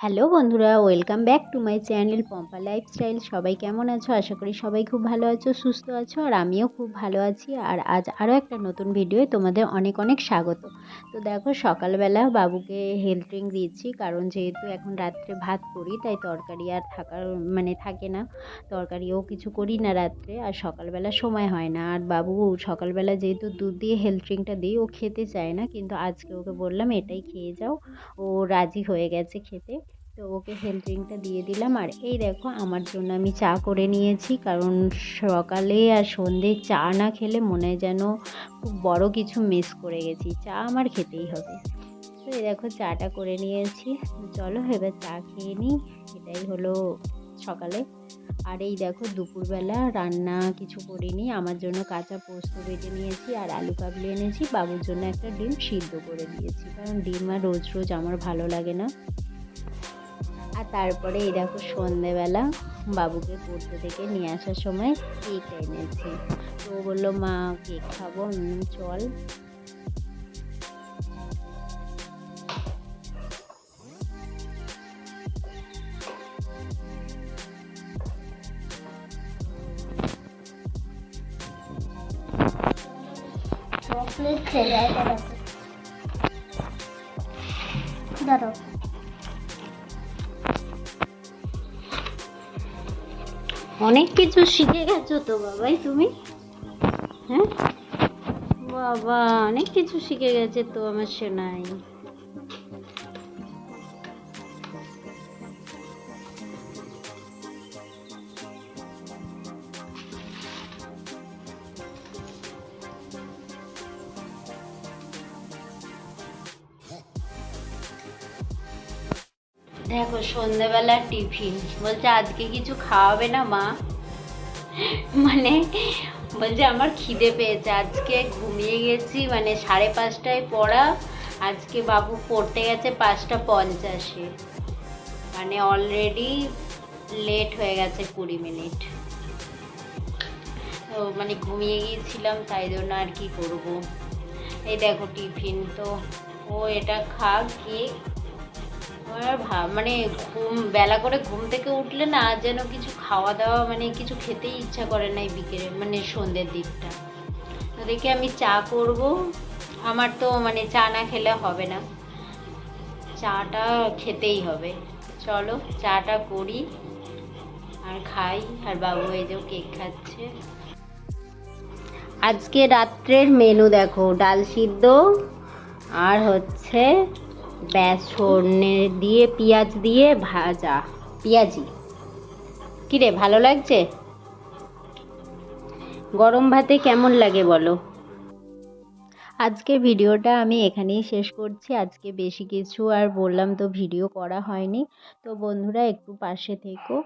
Hello বন্ধুরা, welcome back to my channel Pampa lifestyle. সবাই কেমন আছো? আশা করি সবাই খুব ভালো আছো, সুস্থ আছো, আর আমিও খুব ভালো আছি। আর আজ আরও একটা নতুন ভিডিওয় তোমাদের অনেক অনেক স্বাগত। তো দেখো, সকালবেলা বাবুকে হেলথ ড্রিঙ্ক দিচ্ছি, কারণ যেহেতু এখন রাত্রে ভাত করি, তাই তরকারি আর থাকে না, তরকারিও কিছু করি না রাত্রে, আর সকালবেলা সময় হয় না। আর বাবু সকালবেলা যেহেতু দুধ দিয়ে হেলথ ড্রিঙ্কটা দিই, ও খেতে চায় না, কিন্তু আজকে ওকে বললাম এটাই খেয়ে যাও। ও রাজি হয়ে গেছে খেতে। তো ওকে হেলথ ড্রিঙ্কটা দিয়ে দিলাম। আর এই দেখো, আমার জন্য আমি চা করে নিয়েছি, কারণ সকালে আর সন্ধে চা না খেলে মনে হয় যেন খুব বড় কিছু মিস করে গেছি। চা আমার খেতেই হবে। তো এই দেখো, চাটা করে নিয়েছি। চলো এবার চা খেয়ে নিই। এটাই হলো সকালে। আর এই দেখো, দুপুরবেলা রান্না কিছু করিনি। আমার জন্য কাঁচা পোস্ত বেটে নিয়েছি, আর আলু কাবলি এনেছি। বাবুর জন্য একটা ডিম সিদ্ধ করে দিয়েছি, কারণ ডিম আর রোজ রোজ আমার ভালো লাগে না। আর তারপরে এই দেখো, সন্ধেবেলা বাবুকে পড়তে থেকে নিয়ে আসার সময় কেক এনেছি। তো ও বললো, মা কেক খাবো। চল। চকলেট ধরো। অনেক কিছু শিখে গেছো তো বাবাই তুমি। হ্যাঁ বাবা, অনেক কিছু শিখে গেছে তো আমার সোনাই। দেখো, সন্ধেবেলা টিফিন বলছে আজকে কিছু খাওয়াবে না মা। মানে বলছে আমার খিদে পেয়েছে, আজকে ঘুমিয়ে গেছি, মানে 5:30টায় পড়া। আজকে বাবু পড়তে গেছে 5:50-এ, মানে অলরেডি লেট হয়ে গেছে 20 মিনিট। তো মানে ঘুমিয়ে গিয়েছিলাম, তাই জন্য আর কি করব। এই দেখো টিফিন, তো ও এটা কি আমার মানে বেলা করে ঘুম থেকে উঠলে না যেন কিছু খাওয়া দাওয়া, মানে কিছু খেতেই ইচ্ছা করে না এই বিকেলে, মানে সন্ধ্যের দিকটা। তো দেখি আমি চা করব। আমার তো মানে চা না খেলে হবে না, চাটা খেতেই হবে। চলো চাটা করি আর খাই। আর বাবু এই যে কেক খাচ্ছে। আজকে রাত্রের মেনু দেখো, ডাল সিদ্ধ আর হচ্ছে বেসনে দিয়ে পেঁয়াজ দিয়ে ভাজা, পেঁয়াজি। কিরে, ভালো লাগছে? গরম ভাতে কেমন লাগে বলো। আজকে ভিডিওটা আমি এখানেই শেষ করছি। আজকে বেশি কিছু আর বললাম তো ভিডিও করা হয়নি। তো বন্ধুরা, একটু পাশে থেকো।